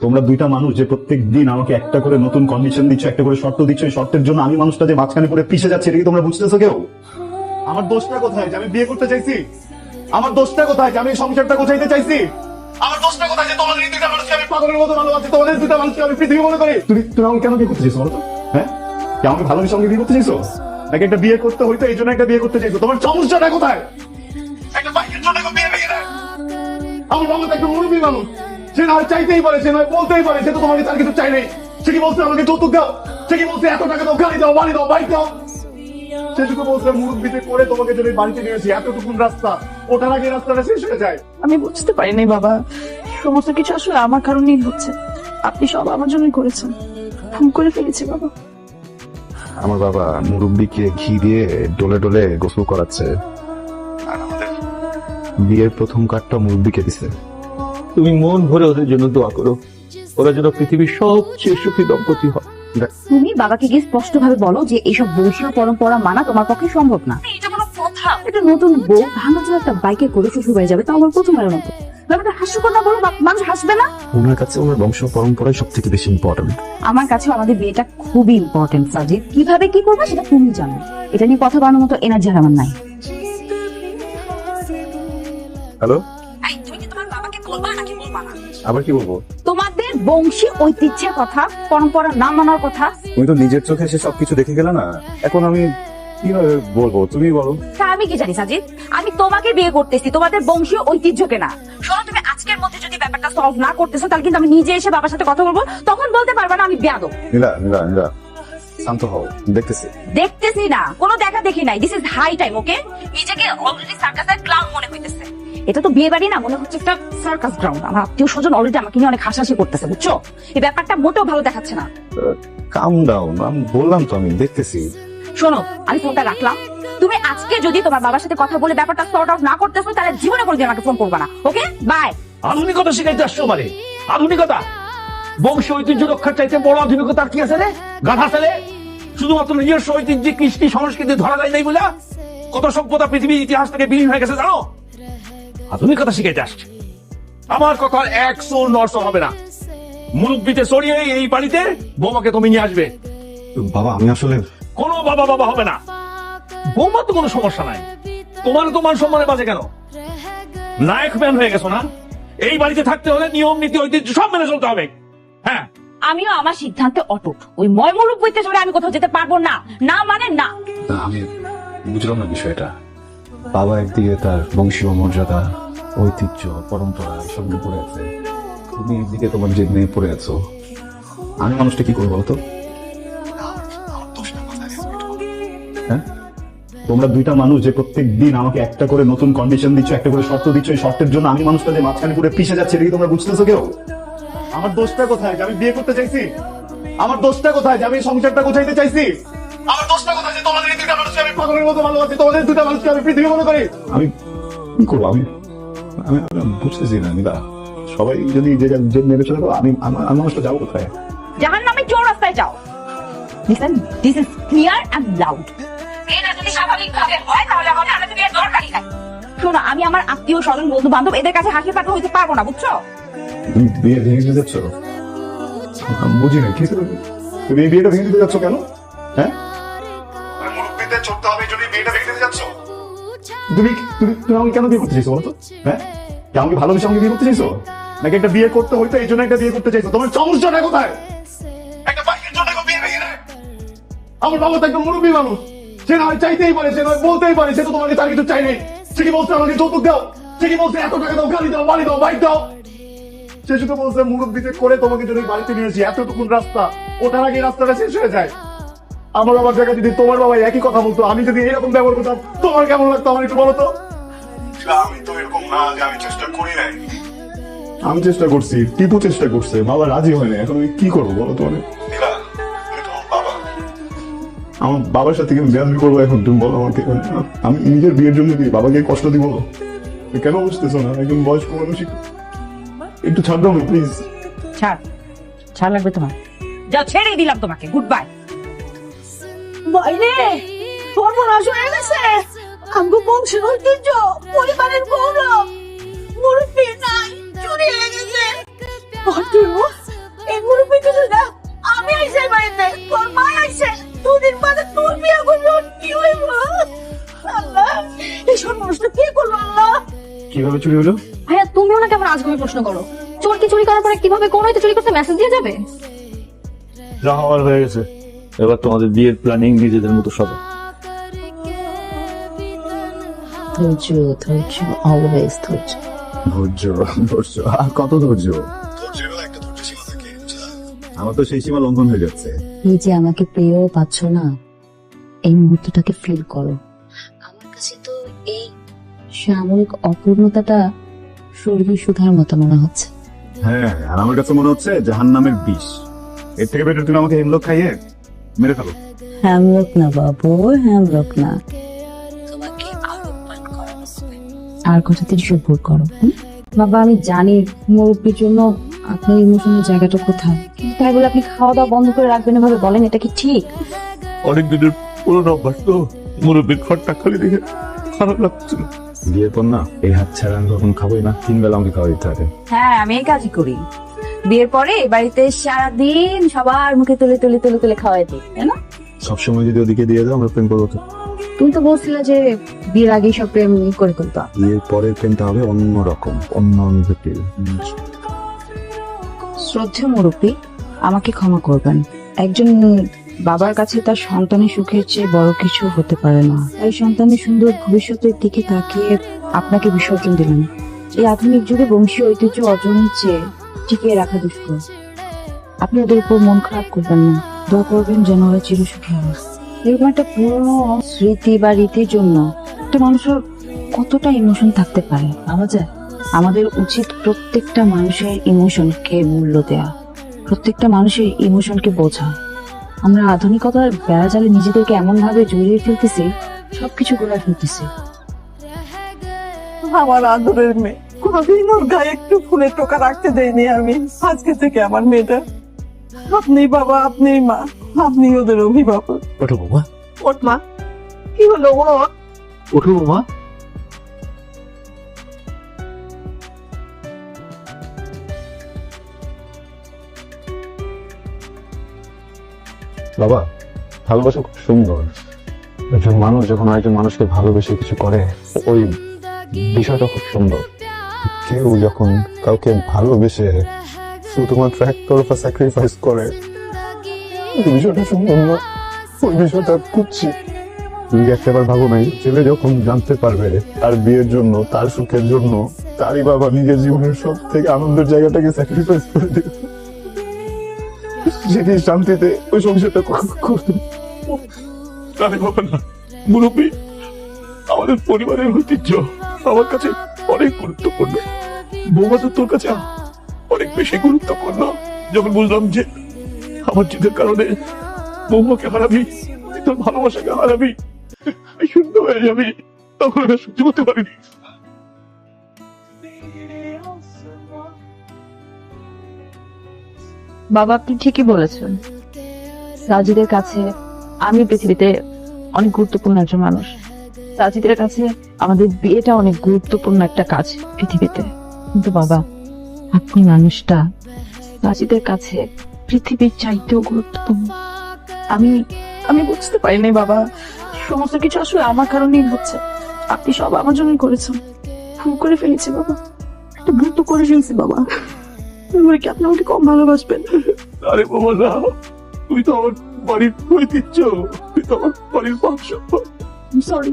তোমরা দুইটা মানুষ যে প্রত্যেক দিন আমাকে একটা করে নতুন কন্ডিশন দিচ্ছ, একটা করে শর্ত দিচ্ছ, এই শর্তের জন্য আমি মানুষটা যে মাঝখানে পড়ে পিছে যাচ্ছে, এটা কি তোমরা বুঝতেছো কেউ? আমার দোষটা কোথায় যে আমি বিয়ে করতে চাইছি? আমার দোষটা কোথায় যে আমি এই সংসারটা গোছাইতে চাইছি? আমার দোষটা কোথায় যে তোমাদের এই দুইটা মানুষকে আমি পাগলের মতো ভালোবাসি, তোমাদের দুইটা মানুষকে আমি পৃথিবী মনে করি? তুমি আমাকে কেন বিয়ে করতে চাইছো বলো তো? হ্যাঁ, কি আমাকে ভালোবেসে আমাকে বিয়ে করতে চাইছো, নাকি একটা বিয়ে করতে হইতো এই জন্য একটা বিয়ে করতে চাইছো? তোমার সমস্যাটা কোথায়? একটা বাইকের জন্য বিয়ে ভেঙে দেয়। আমার বাবা তো একটা মুরব্বী মানুষ, সে নয় চাইতেই পারে, সে নয় বলতেই পারে, সে তো তোমাকে তার কিছু চাই নেই। সে কি বলছে আমাকে যৌতুক দাও, সে কি বলছে এত টাকা দাও, গাড়ি দাও, বাড়ি দাও, বাইক দাও? সে শুধু বলছে মুরব্বীতে করে তোমাকে যদি বাড়িতে নিয়েছি, এতটুকুন রাস্তা ওঠার আগে রাস্তাটা শেষ হয়ে যায়। আমি বুঝতে পারিনি বাবা, সমস্ত কিছু আসলে আমার কারণেই হচ্ছে। আপনি সব আমার জন্যই করেছেন, ভুল করে ফেলেছি বাবা। আমার বাবা মুরব্বীকে ঘি দিয়ে ডলে ডলে গোসল করাচ্ছে, আর আমাদের বিয়ের প্রথম কার্ডটা মুরব্বীকে দিছে। তুমি মন ভরে ওদের জন্য দোয়া করো, ওরা যেন পৃথিবীর সবচেয়ে সুখী দম্পতি হয়। তুমি বাবাকে গিয়ে স্পষ্ট ভাবে বলো যে এইসব বংশীয় পরম্পরা মানা তোমার পক্ষে সম্ভব না। এটা কোনো কথা? এটা নতুন বউ ভাঙাচোরা একটা বাইকে করে শ্বশুর বাড়ি যাবে, তাও আমার প্রথমবারের মতো। ব্যাপারটা হাস্যকর না বলো? মানুষ হাসবে না? ওনার কাছে ওনার বংশ পরম্পরাই সব থেকে বেশি ইম্পর্টেন্ট। আমার কাছে আমাদের বিয়েটা খুবই ইম্পর্টেন্ট সাজিদ। কিভাবে কি করবে সেটা তুমি জানো, এটা নিয়ে কথা বানানোর মতো এনার্জি আর আমার নাই। হ্যালো, তুমি কি তোমার বাবাকে বলবা নাকি বলবা না? আবার কি বলবো? তোমাদের বংশী ঐতিহ্যের কথা, পরম্পরা না মানার কথা। তুমি তো নিজের চোখে সে সবকিছু দেখে গেলে না, এখন আমি কিভাবে বলবো? তুমি বলো। তা আমি কি জানি সাজিদ? আমি তোমাকে বিয়ে করতেছি তোমাদের বংশীয় ঐতিহ্যকে না। শোনো, তুমি আজকের মধ্যে যদি ব্যাপারটা সলভ না করতেছো, তাহলে কিন্তু আমি নিজে এসে বাবার সাথে কথা বলবো, তখন বলতে পারবা না আমি বেয়াদব। নীলা নীলা নীলা, শান্ত হও, দেখতেছি। দেখতেছি না, কোনো দেখা দেখি নাই। দিস ইজ হাই টাইম, ওকে? নিজেকে অলরেডি সার্কাসের ক্লাউন মনে হইতেছে। এটা তো বিয়ে বাড়ি না, মনে হচ্ছে একটা সার্কাস গ্রাউন্ড। আমার আত্মীয় স্বজন অলরেডি আমাকে নিয়ে অনেক হাসাহাসি করতেছে, বুঝছো? এই ব্যাপারটা মোটেও ভালো দেখাচ্ছে না। কাম ডাউন, আমি বললাম তো, আমি দেখতেছি। শোনো, আমি ফোনটা রাখলাম। তুমি আজকে যদি তোমার বাবার সাথে কথা বলে ব্যাপারটা সর্ট আউট না করতেছো, তাহলে জীবনে কোনোদিন আমাকে ফোন করবা না, ওকে? বাই। আধুনিকতা শিখাইতে আসছো মানে? আধুনিকতা? বংশ ঐতিহ্য রক্ষার চাইতে বড় আধুনিকতা আর কি আছে রে? গাধা ছেলে, শুধুমাত্র নিজস্ব ঐতিহ্য কৃষ্টি সংস্কৃতি ধরা যায় নাই বলে কত সভ্যতা পৃথিবীর ইতিহাস থেকে বিলীন হয়ে গেছে জানো? আধুনিকতা শিখাইতে আসছে। আমার কথা 100 হবে না। মুরব্বিতে সরিয়ে এই বাড়িতে বৌমাকে তুমি নিয়ে আসবে। বাবা, আমি আসলে কোনো বাবা বাবা হবে না। বৌমা তো কোনো সমস্যা নাই, তোমার তোমার সম্মানের বাজে কেন? নায়ক ম্যান হয়ে গেছো না? এই বাড়িতে থাকতে হলে নিয়ম নীতি ঐতিহ্য সব মেনে চলতে হবে। হ্যাঁ, আমিও আমার সিদ্ধান্তে অটুট। ওই ময়মুরূপ বইতে চলে আমি কোথাও যেতে পারবো না। না মানে না। আমি বুঝলাম না বিষয়টা। বাবা একদিকে তার বংশীয় মর্যাদা, ঐতিহ্য, পরম্পরা সব নিয়ে পড়ে আছে, তুমি একদিকে তোমার জেদ নিয়ে পড়ে আছো। আমি মানুষটা কি করবো বলতো? হ্যাঁ, তোমরা দুইটা মানুষ যে প্রত্যেক দিন আমাকে একটা করে নতুন কন্ডিশন দিচ্ছ, একটা করে শর্ত দিচ্ছ, এই শর্তের জন্য আমি মানুষটা যে মাঝখানে পড়ে পিছে যাচ্ছে, এটা কি তোমরা বুঝতেছো কেউ? আমার দোষটা কোথায় যে আমি বিয়ে করতে চাইছি? আমার দোষটা কোথায় যে আমি এই সংসারটা গোছাইতে চাইছি? আমার দোষটা কোথায় যে তোমাদের এই দুইটা মানুষকে আমি পাগলের মতো ভালোবাসি, তোমাদের দুইটা মানুষকে আমি পৃথিবী মনে করি? আমি কি করবো? আমি আমি আমি বুঝতেছি না নীলা। সবাই যদি যে যে নেমে চলে যাবো, আমি আমি মানুষটা যাবো কোথায়? জাহান্নামে চৌরাস্তায় যাও। Listen, this is clear and loud. এটা যদি স্বাভাবিকভাবে হয় তাহলে হবে, আমাদের বিয়ের দরকারই নাই। শোনো, আমি আমার আত্মীয় স্বজন বন্ধু বান্ধব এদের কাছে হাসি পাঠা হইতে পারবো না, বুঝছো? তুমি বিয়ে ভেঙে দিতে যাচ্ছ? আমি বুঝি না কি তুমি এই বিয়েটা ভেঙে দিতে যাচ্ছ কেন? হ্যাঁ, মুরব্বিতে চড়তে হবে যদি বিয়েটা ভেঙে দিতে যাচ্ছ? তুমি তুমি তুমি আমাকে কেন বিয়ে করতে চাইছো বলো তো? হ্যাঁ, কি আমাকে ভালোবেসে আমাকে বিয়ে করতে চাইছো, নাকি একটা বিয়ে করতে হইতো এই জন্য একটা বিয়ে করতে চাইছো? তোমার সমস্যাটা কোথায়? একটা বাইকের জন্য বিয়ে ভেঙে দেয়। আমার বাবা তো একটা মুরব্বী মানুষ, সে নয় চাইতেই পারে, সে নয় বলতেই পারে, সে তো তোমাকে তার কিছু চাই নেই। সে কি বলছে আমাকে যৌতুক দাও, সে কি বলছে এত টাকা দাও, গাড়ি দাও, বাড়ি দাও, বাইক দাও? সে শুধু বলছে মুরব্বিতে করে তোমাকে যদি বাড়িতে নিয়েছি, এতটুকুন রাস্তা ওঠার আগে রাস্তাটা শেষ হয়ে যায়। আমার বাবার জায়গায় যদি তোমার বাবা একই কথা বলতো, আমি যদি এরকম ব্যবহার করতাম, তোমার কেমন লাগতো আমার একটু বলো তো? আমি তো এরকম না যে আমি চেষ্টা করি নাই। আমি চেষ্টা করছি, টিপু চেষ্টা করছে, বাবা রাজি হয়নি। এখন আমি কি করবো বলো তো? আমার বাবার সাথে কিন্তু বেয়াদবি করবো এখন? তুমি বলো আমাকে, আমি নিজের বিয়ের জন্য কি বাবাকে কষ্ট দিব? কেন বুঝতেছো না? একজন বয়স্ক মানুষ, একটু ছাড় দাও না প্লিজ। ছাড়, ছাড় লাগবে তোমার? যাও, ছেড়েই দিলাম তোমাকে। Good bye. বাইরে সর্বনাশ হয়ে গেছে। আমগো বংশের ঐতিহ্য, পরিবারের গৌরব, মুরব্বী নাই, চুরি হয়ে গেছে। কিভাবে চুরি হলো? ভাইয়া তুমিও না কেমন আজগুবি প্রশ্ন করো। চোর কি চুরি করার পরে কিভাবে কোন হয়তো চুরি করতে মেসেজ দিয়ে যাবে? যা হওয়ার হয়ে গেছে, এবার তোমাদের বিয়ের প্ল্যানিং নিজেদের মতো সব। ধৈর্য ধৈর্য অলওয়েজ ধৈর্য। ধৈর্য ধৈর্য আর কত ধৈর্য? আমার তো সেই সীমা লঙ্ঘন হয়ে যাচ্ছে। এই যে আমাকে পেয়েও পাচ্ছ না, এই মুহূর্তটাকে ফিল করো। আমার কাছে তো এই সাময়িক অপূর্ণতাটা স্বর্গীয় সুধার মতো মনে হচ্ছে। হ্যাঁ, আর আমার কাছে মনে হচ্ছে জাহান্নামের বিষ। এর থেকে বেটার তুমি আমাকে হেমলক খাইয়ে মেরে ফেলো। হ্যামলক না বাবু, হ্যামলক না, তোমাকে আহ্বান করা হবে। আর কথাতে সবুর করো। বাবা আমি জানি মুরব্বীর জন্য আপনার ইমোশনের জায়গাটা কোথায়, কিন্তু তাই বলে আপনি খাওয়া দাওয়া বন্ধ করে রাখবেন এভাবে, বলেন এটা কি ঠিক? অনেক দিনের পুরোনো অভ্যাস তো, মুরব্বীর ঘরটা খালি দেখে খারাপ লাগছিল। বিয়ের পর না এই হাত ছাড়া আমি কখন খাবোই না, 3 বেলা আমাকে খাওয়া দিতে হবে। হ্যাঁ আমি এই কাজই করি। বিয়ের পরে বাড়িতে সারাদিন সবার মুখে তুলে তুলে তুলে তুলে খাওয়াই দিই, তাই না? সবসময় যদি ওদিকে দিয়ে দাও আমরা প্রেম করবো তো। তুমি তো বলছিলে যে বিয়ের আগেই সব প্রেম করে ফেলতো। বিয়ের পরের প্রেমটা হবে অন্য রকম, অন্য অনুভূতি। শ্রদ্ধেয় মুরব্বী, আমাকে ক্ষমা করবেন। একজন বাবার কাছে তার সন্তানের সুখের চেয়ে বড় কিছু হতে পারে না। তাই সন্তানের সুন্দর ভবিষ্যতের দিকে তাকিয়ে আপনাকে বিসর্জন দিলেন। এই আধুনিক যুগে বংশীয় ঐতিহ্য অর্জনের চেয়ে টিকিয়ে রাখা দুষ্কর। আপনি ওদের উপর মন খারাপ করবেন না, দোয়া করবেন যেন ওরা চিরসুখী হয়। এরকম একটা পুরনো স্মৃতি বা রীতির জন্য একটা মানুষের কতটা ইমোশন থাকতে পারে ভাবা যায়? আমাদের উচিত প্রত্যেকটা মানুষের ইমোশনকে মূল্য দেয়া, প্রত্যেকটা মানুষের ইমোশনকে বোঝা। আমরা আধুনিকতার বেড়াজালে নিজেদেরকে এমন ভাবে জড়িয়ে ফেলতেছি, সবকিছু গোড়ায় ফেলতেছি। আমার আদরের মেয়ে, কোনোদিন ওর গায়ে একটু ফুলের টোকা রাখতে দেয়নি আমি। আজকে থেকে আমার মেয়েটা, আপনি বাবা, আপনি মা, আপনি ওদের অভিভাবক। ওঠো বৌমা, ওঠ মা, কি হলো? ওঠ। ওঠো বৌমা। বাবা, ভালোবাসা খুব সুন্দর। একজন মানুষ যখন আরেকজন মানুষকে ভালোবেসে কিছু করে, ওই বিষয়টা খুব সুন্দর। কেউ যখন কাউকে ভালোবেসে শুধুমাত্র একতরফা স্যাক্রিফাইস করে, ওই বিষয়টা সুন্দর না, ওই বিষয়টা কুচ্ছি। তুমি একটাবার ভাবো নাই, ছেলে যখন জানতে পারবে তার বিয়ের জন্য, তার সুখের জন্য তারই বাবা নিজের জীবনের সব থেকে আনন্দের জায়গাটাকে স্যাক্রিফাইস করে দেবে, সেটি শান্তিতে ওই সংসারটা করতে। আরে বাবা না, মুরব্বী, আমাদের পরিবারের ঐতিহ্য আমার কাছে অনেক গুরুত্বপূর্ণ। বৌমা তো তোর কাছে অনেক বেশি গুরুত্বপূর্ণ। যখন বুঝলাম যে আমার জিদের কারণে বৌমাকে হারাবি, তুই তোর ভালোবাসাকে হারাবি, শূন্য হয়ে যাবি, তখন আমি সহ্য করতে পারিনি। বাবা আপনি ঠিকই বলেছেন। সাজিদের কাছে আমি পৃথিবীতে অনেক গুরুত্বপূর্ণ একজন মানুষ। সাজিদের কাছে আমাদের বিয়েটা অনেক গুরুত্বপূর্ণ একটা কাজ পৃথিবীতে। কিন্তু বাবা, আপনি মানুষটা সাজিদের কাছে পৃথিবীর চাইতেও গুরুত্বপূর্ণ। আমি বুঝতে পারিনি বাবা, সমস্ত কিছু আসলে আমার কারণেই হচ্ছে। আপনি সব আমার জন্যই করেছেন। ভুল করে ফেলেছি বাবা, একটা ভুল তো করে ফেলছি বাবা। এবারে কি আপনি আমাকে কম ভালোবাসবেন? আরে বাবা না, তুই তো আমার বাড়ির ঐতিহ্য, তুই তো আমার বাড়ির বংশ। সরি।